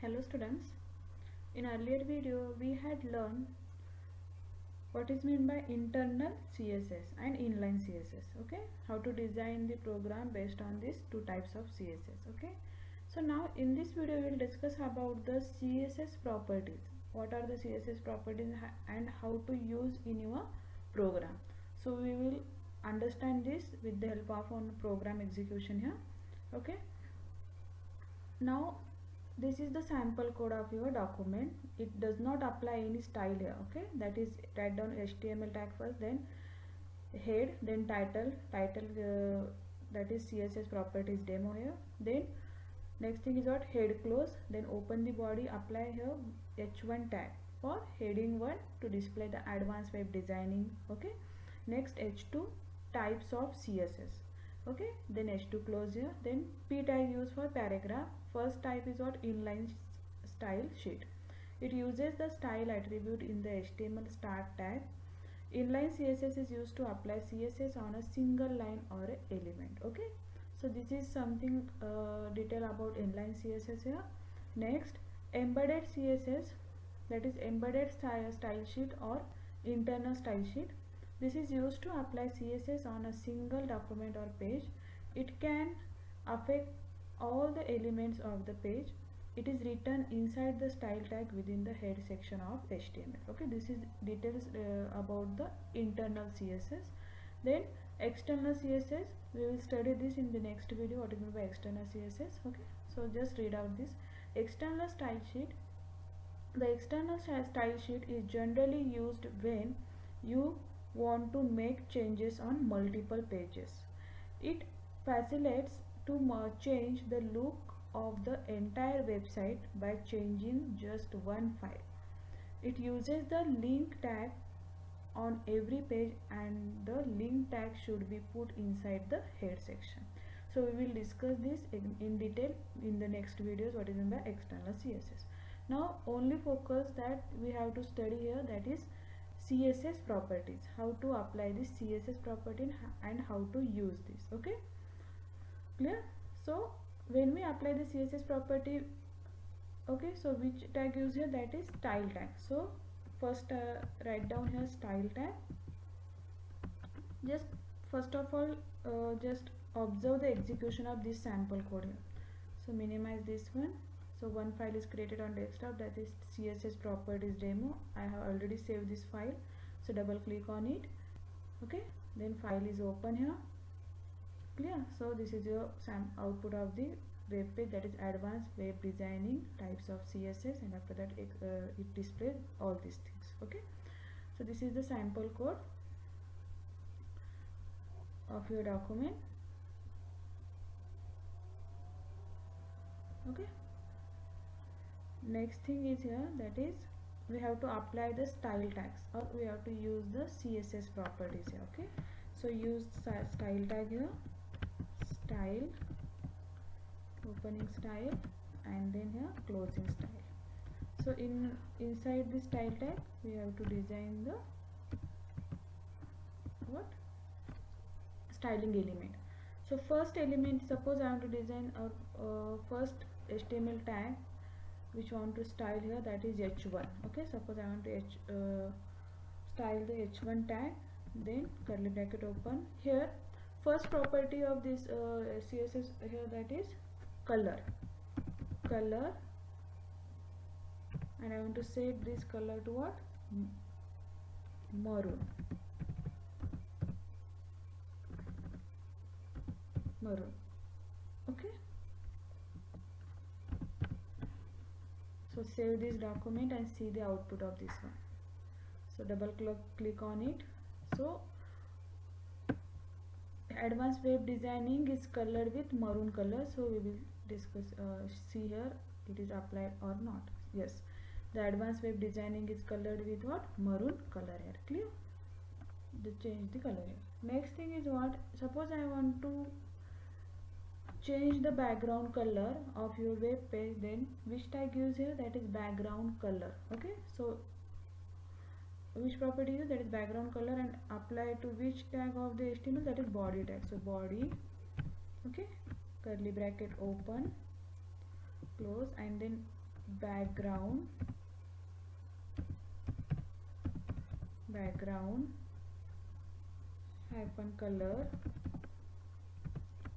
Hello students, in earlier video we had learned what is meant by internal CSS and inline CSS. Okay, how to design the program based on these two types of CSS. Okay, so now in this video we will discuss about the CSS properties. What are the CSS properties and how to use in your program. So we will understand this with the help of one program execution here. Okay, now this is the sample code of your document. It does not apply any style here. Okay, that is, write down HTML tag first, then head, then title, that is CSS properties demo here. Then next thing is what, head close, then open the body, apply here h1 tag for heading 1 to display the advanced web designing. Okay, next h2 types of CSS. Okay, then h2 close here, then p tag used for paragraph. First type is what, inline style sheet. It uses the style attribute in the HTML start tag. Inline CSS is used to apply CSS on a single line or a element. Okay, so this is something detail about inline CSS here. Next, embedded CSS, that is embedded style sheet or internal style sheet. This is used to apply CSS on a single document or page. It can affect all the elements of the page. It is written inside the style tag within the head section of HTML. Okay, this is details about the internal CSS. Then external CSS, we will study this in the next video, what is meant by external CSS. Okay, so just read out this external style sheet. The external style sheet is generally used when you want to make changes on multiple pages. It facilitates to change the look of the entire website by changing just one file. It uses the link tag on every page, and the link tag should be put inside the head section. So we will discuss this in detail in the next videos, what is meant by external CSS. Now only focus that we have to study here, that is CSS properties, how to apply this CSS property and how to use this. Okay, clear? So when we apply the CSS property, okay, so which tag use here, that is style tag. So first write down here style tag. Just first of all just observe the execution of this sample code here. So minimize this one. So one file is created on desktop, that is CSS properties demo. I have already saved this file, so double click on it. Okay, then file is open here. Clear? So this is your output of the web page, that is advanced web designing types of CSS, and after that it displays all these things. Okay, so this is the sample code of your document. Okay, next thing is here, that is we have to apply the style tags, or we have to use the CSS properties here. Okay, so use style tag here, style, opening style, and then here closing style. So inside the style tag we have to design the what, styling element. So first element, suppose I want to design a first HTML tag which want to style here, that is h1. Okay, suppose I want to style the h1 tag, then curly bracket open. Here first property of this CSS here, that is color, and I want to set this color to what, maroon. Okay, so save this document and see the output of this one. So double click on it. So advanced web designing is colored with maroon color, so we will discuss see here it is applied or not. Yes, the advanced web designing is colored with what, maroon color here. Clear? Change the color here. Next thing is what, suppose I want to change the background color of your web page, then which tag use here, that is background color. Okay, so which property is, that is background color, and apply to which tag of the HTML, that is body tag. So body, okay, curly bracket open, close, and then background hyphen color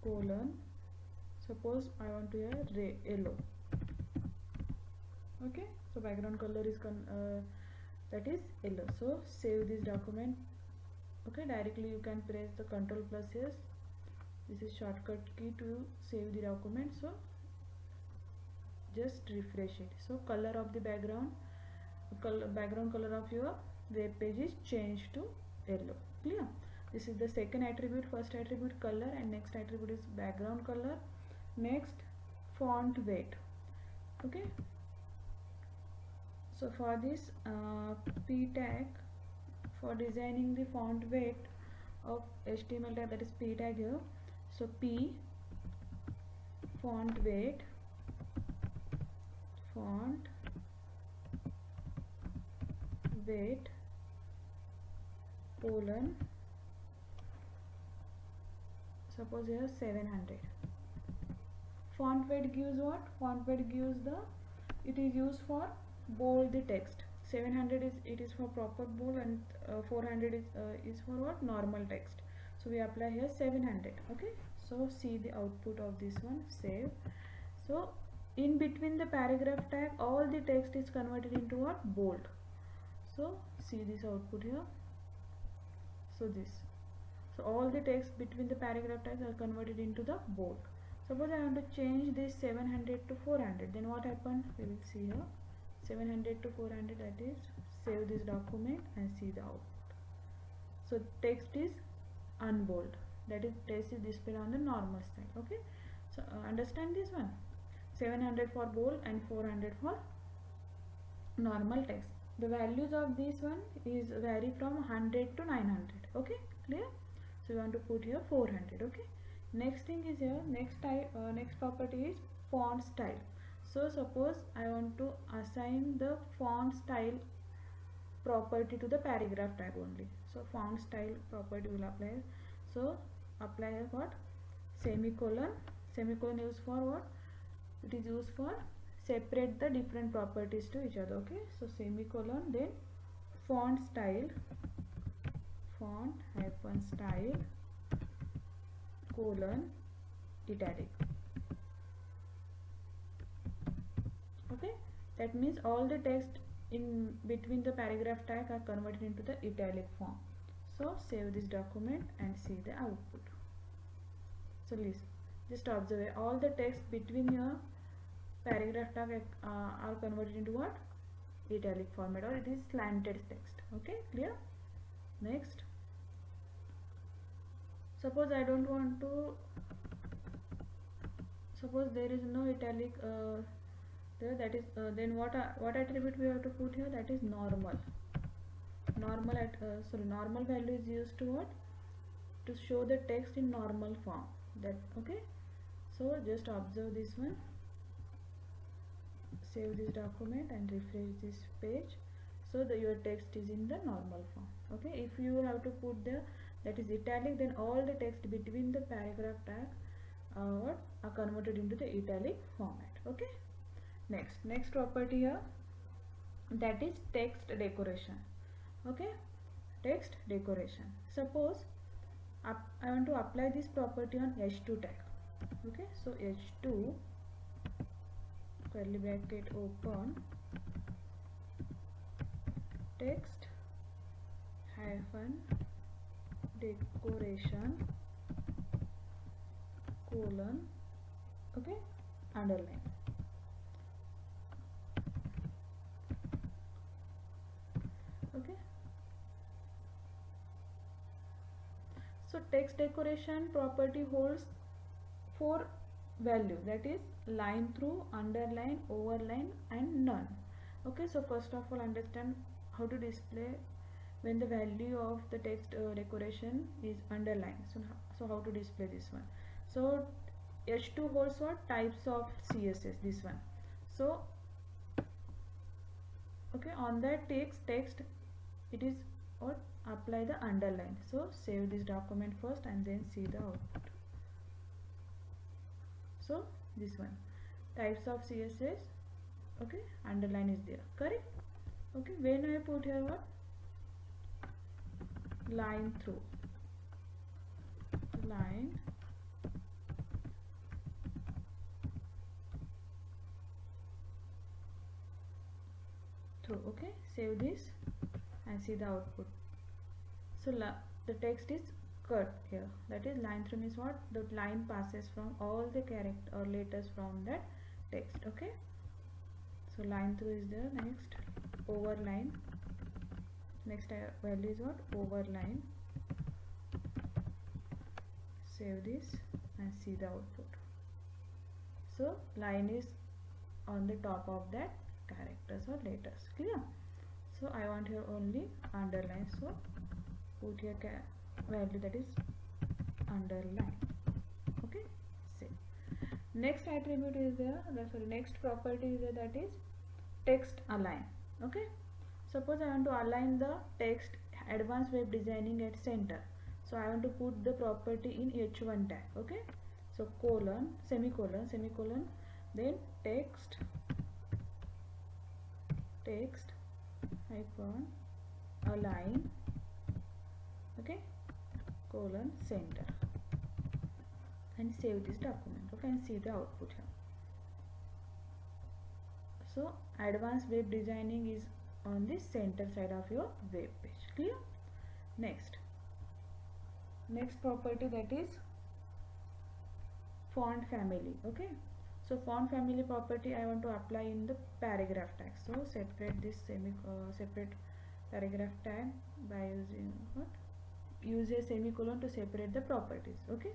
colon, suppose I want to have yellow. Okay, so background color is that is yellow. So save this document. Okay, directly you can press the Ctrl plus S. This is shortcut key to save the document. So just refresh it. So color of the background color of your web page is changed to yellow. Clear? This is the second attribute. First attribute color, and next attribute is background color. Next, font weight. Okay, so for this p tag, for designing the font weight of HTML tag, that is p tag here. So p font weight colon, suppose here 700. Font weight gives what? Font weight gives it is used for bold the text. 700 is for proper bold, and 400 is for what? Normal text. So we apply here 700. Okay, so see the output of this one. Save. So in between the paragraph tag, all the text is converted into what? Bold. So see this output here. So so all the text between the paragraph tags are converted into the bold. Suppose I want to change this 700 to 400, then what happened? We will see here. 700 to 400, that is, save this document and see the output. So text is unbold, that is, text is displayed on the normal style. Okay, so understand this one. 700 for bold and 400 for normal text. The values of this one is vary from 100 to 900. Okay, clear? So we want to put here 400. Okay, next thing is here, next property is font style. So suppose I want to assign the font style property to the paragraph tag only. So font style property will apply. So apply here what? Semicolon. Semicolon used for what? It is used for separate the different properties to each other. Okay, so semicolon, then font style, font hyphen style colon italic. Okay, that means all the text in between the paragraph tag are converted into the italic form. So save this document and see the output. So listen, just observe, all the text between your paragraph tag are converted into what? Italic format, or it is slanted text. Okay, clear? Next, suppose I don't want to, suppose there is no italic there, that is then what attribute we have to put here? That is normal. Normal value is used to what? To show the text in normal form. That okay. So just observe this one. Save this document and refresh this page. So your text is in the normal form. Okay. If you have to put that is italic, then all the text between the paragraph tag are converted into the italic format. Okay. Next property here, that is text decoration. Okay, text decoration. Suppose I want to apply this property on h2 tag. Okay, so h2 curly bracket open text hyphen decoration colon, okay, underline. Okay, so text decoration property holds 4 values, that is line through, underline, overline and none. Okay, so first of all understand how to display when the value of the text decoration is underlined. So how to display this one? So h2 holds what? Types of CSS, this one. So okay, on that text it is what? Apply the underline. So save this document first and then see the output. So this one, types of CSS, Okay, underline is there, correct? Okay, when I put here what, line through, line through. Okay, save this and see the output. So the text is cut here, that is line through means what, the line passes from all the character or letters from that text. Okay, so line through is there. Next, overline. Next value is what, overline. Save this and see the output. So line is on the top of that characters or letters, clear? So I want here only underline, so put here value, that is underline. Okay, save. Next attribute is there, next property is there, that is text align. Okay, suppose I want to align the text advanced web designing at center, so I want to put the property in h1 tag. Okay, so colon, semicolon, semicolon, then text hyphen align, okay, colon center, and save this document. Okay, and see the output here. So advanced web designing is on the center side of your web page, clear? Next property, that is font family. Okay, so font family property I want to apply in the paragraph tag, so separate this separate paragraph tag by using what, use a semicolon to separate the properties. Okay,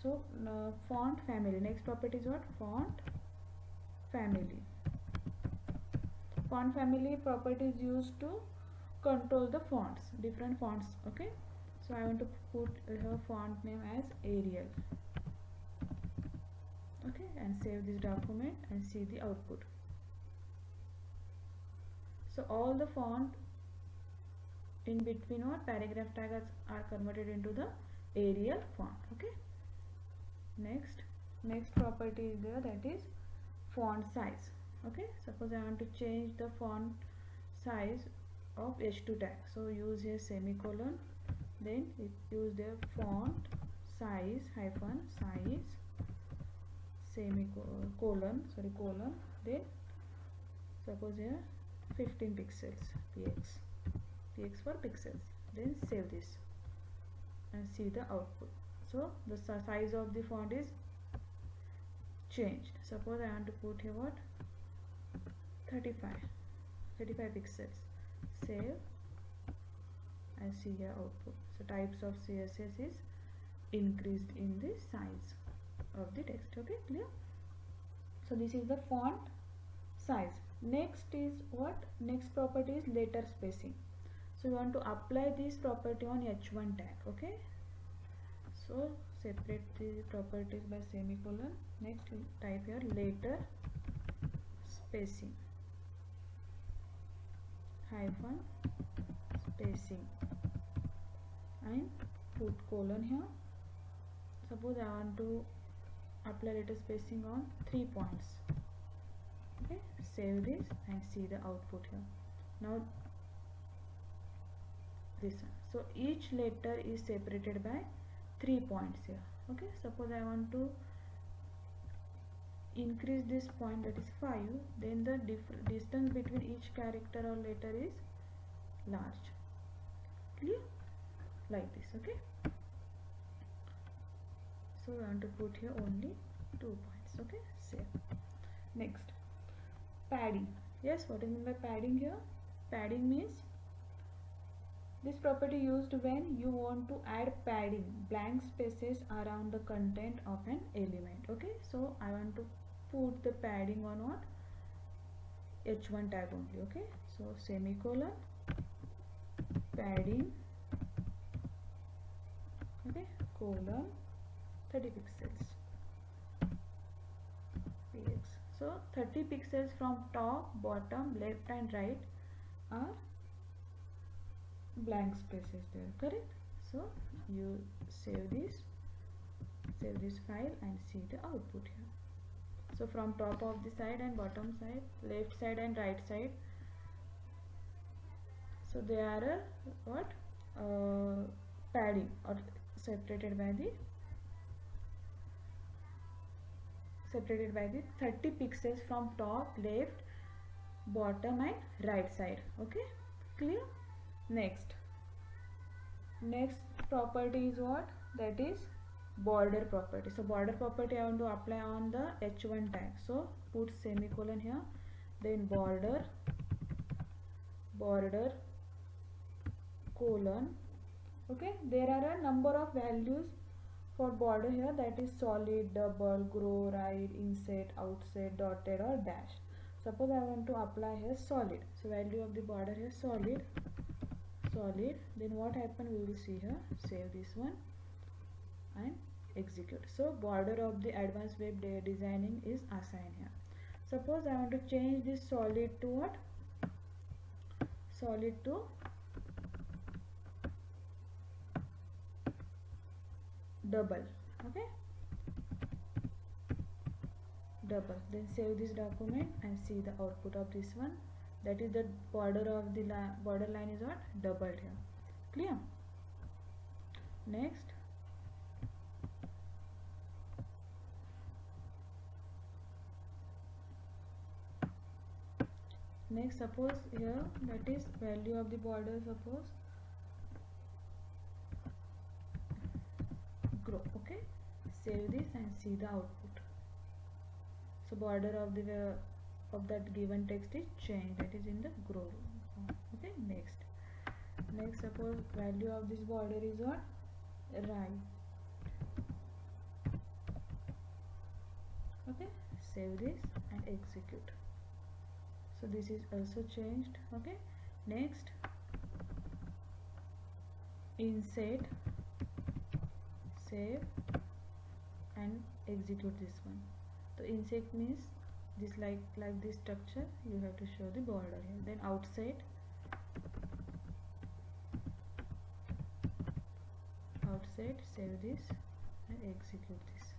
so font family, next property is what, font family. Font family property is used to control the fonts, different fonts. Okay, so I want to put her font name as Arial. Okay, and save this document and see the output. So all the font in between or paragraph tags are converted into the Arial font. Okay, next property is there, that is font size. Okay, suppose I want to change the font size of h2 tag, so use a semicolon, then use the font size hyphen size semicolon, colon, then suppose here 15 pixels, px for pixels, then save this and see the output. So the size of the font is changed. Suppose I want to put here what, 35 pixels, save and see your output. So types of CSS is increased in the size of the text. Okay, clear? So this is the font size. Next is what, next property is letter spacing. So we want to apply this property on h1 tag. Okay, so separate the properties by semicolon. Next type here letter spacing hyphen spacing and put colon here. Suppose I want to apply letter spacing on 3 points. Okay, save this and see the output here. Now this one, so each letter is separated by 3 points here. Okay, suppose I want to increase this point, that is 5, then the distance between each character or letter is large, clear, like this. Okay, so I want to put here only 2 points. Okay, save. Next, padding. Yes, what is meant by padding here? Padding means this property used when you want to add padding, blank spaces around the content of an element. Okay, so I want to put the padding on what, h1 tag only. Okay, so semicolon padding, okay, colon 30 pixels px. So 30 pixels from top, bottom, left and right are blank spaces there, correct? So you save this file and see the output here. So from top of the side and bottom side, left side and right side, so they are what padding or separated by the 30 pixels from top, left, bottom and right side. Okay, clear? Next property is what? That is border property. So border property I want to apply on the h1 tag. So put semicolon here, then border colon. Okay, there are a number of values for border here, that is solid, double, grow, right, inset, outset, dotted or dash. Suppose I want to apply here solid, so value of the border here solid, then what happen we will see here. Save this one and execute. So border of the advanced web designing is assigned here. Suppose I want to change this solid to what? Solid to double. Okay, double. Then save this document and see the output of this one. That is the border of the border line is what? Doubled here. Clear? Next suppose here, that is value of the border, suppose grow. Okay, save this and see the output. So border of the of that given text is changed, that is in the grow. Okay, next suppose value of this border is what? Right. Okay, save this and execute. So this is also changed. Okay, next inset, save and execute this one. So inset means this like this structure you have to show the border here. Then outset, save this and execute this.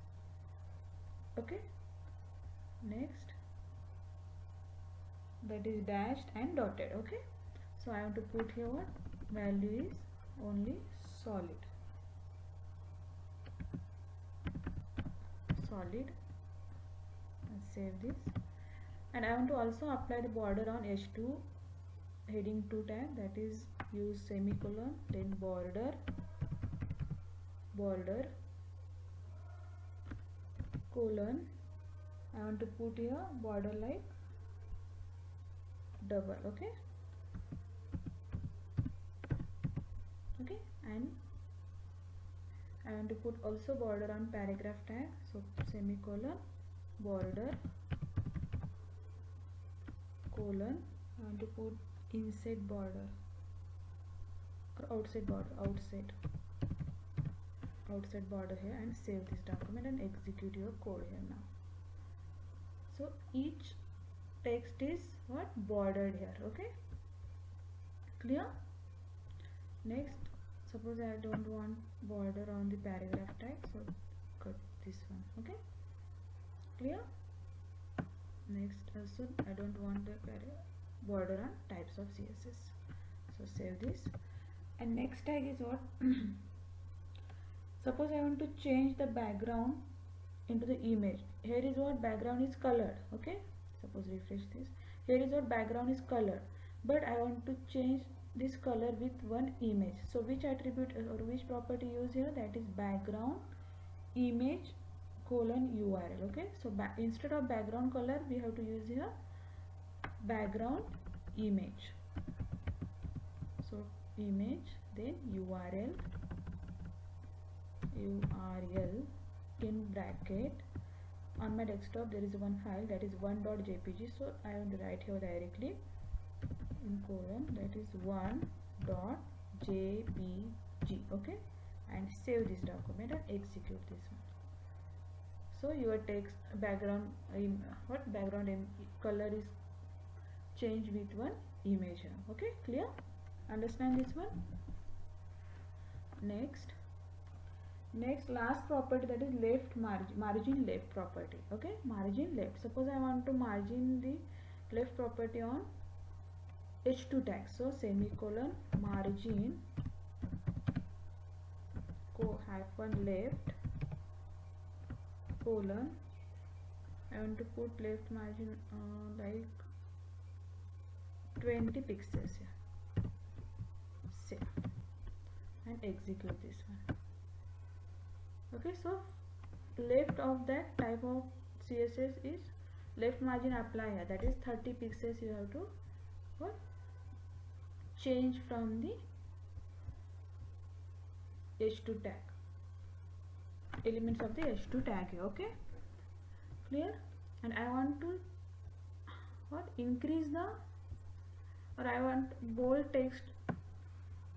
Okay, next that is dashed and dotted. Okay, so I want to put here what? Value is only solid and save this. And I want to also apply the border on h2 heading 2 tag, that is use semicolon, then border colon. I want to put here border like double. Okay, and I want to put also border on paragraph tag, so semicolon, border colon. I want to put inset border or outside border here and save this document and execute your code here now. So each text is what? Bordered here. Okay, clear? Next, suppose I don't want border on the paragraph tag, so cut this one. Okay, clear? Next also I don't want the border on types of CSS, so save this. And next tag is what? Suppose I want to change the background into the image. Here is what? Background is colored. Okay, suppose refresh this. Here is what? Background is colored, but I want to change this color with one image. So which attribute or which property use here? That is background image colon URL. Okay, so instead of background color we have to use here background image. So image, then URL in bracket. On my desktop there is one file, that is 1.jpg, so I want to write here directly in colon, that is 1.jpg. okay, and save this document and execute this one. So your text background color is changed with one image here. Okay, clear? Understand this one? Next Next, last property, that is left margin left property. Okay, margin left. Suppose I want to margin the left property on H2 tag. So semicolon margin hyphen left colon. I want to put left margin like 20 pixels here. Save and execute this one. Okay, so left of that type of CSS is left margin apply here, that is 30 pixels you have to what change from the H2 tag, elements of the H2 tag here. Okay, clear? And I want to what increase the, or I want bold text,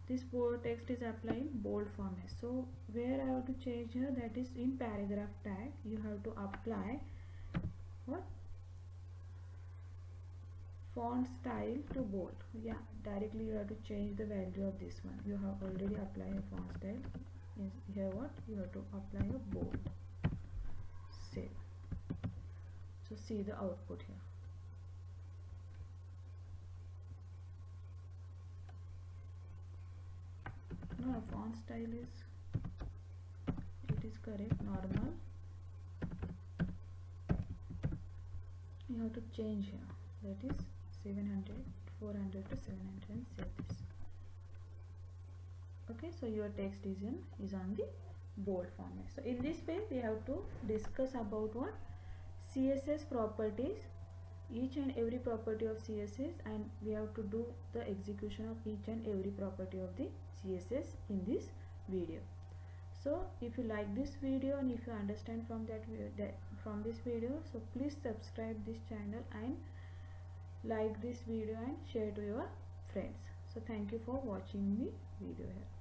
this bold text is applying bold format. So where I have to change here, that is in paragraph tag you have to apply what font style to bold. Yeah, directly you have to change the value of this one. You have already applied a font style. Yes, here what you have to apply a bold. Save. So see the output here. No, font style is, it is correct, normal. You have to change here, that is 400 to 700 and save this. Okay, so your text is on the bold format. So in this way we have to discuss about what CSS properties, each and every property of CSS, and we have to do the execution of each and every property of the CSS in this video. So if you like this video and if you understand from from this video, so please subscribe this channel and like this video and share to your friends. So thank you for watching the video here.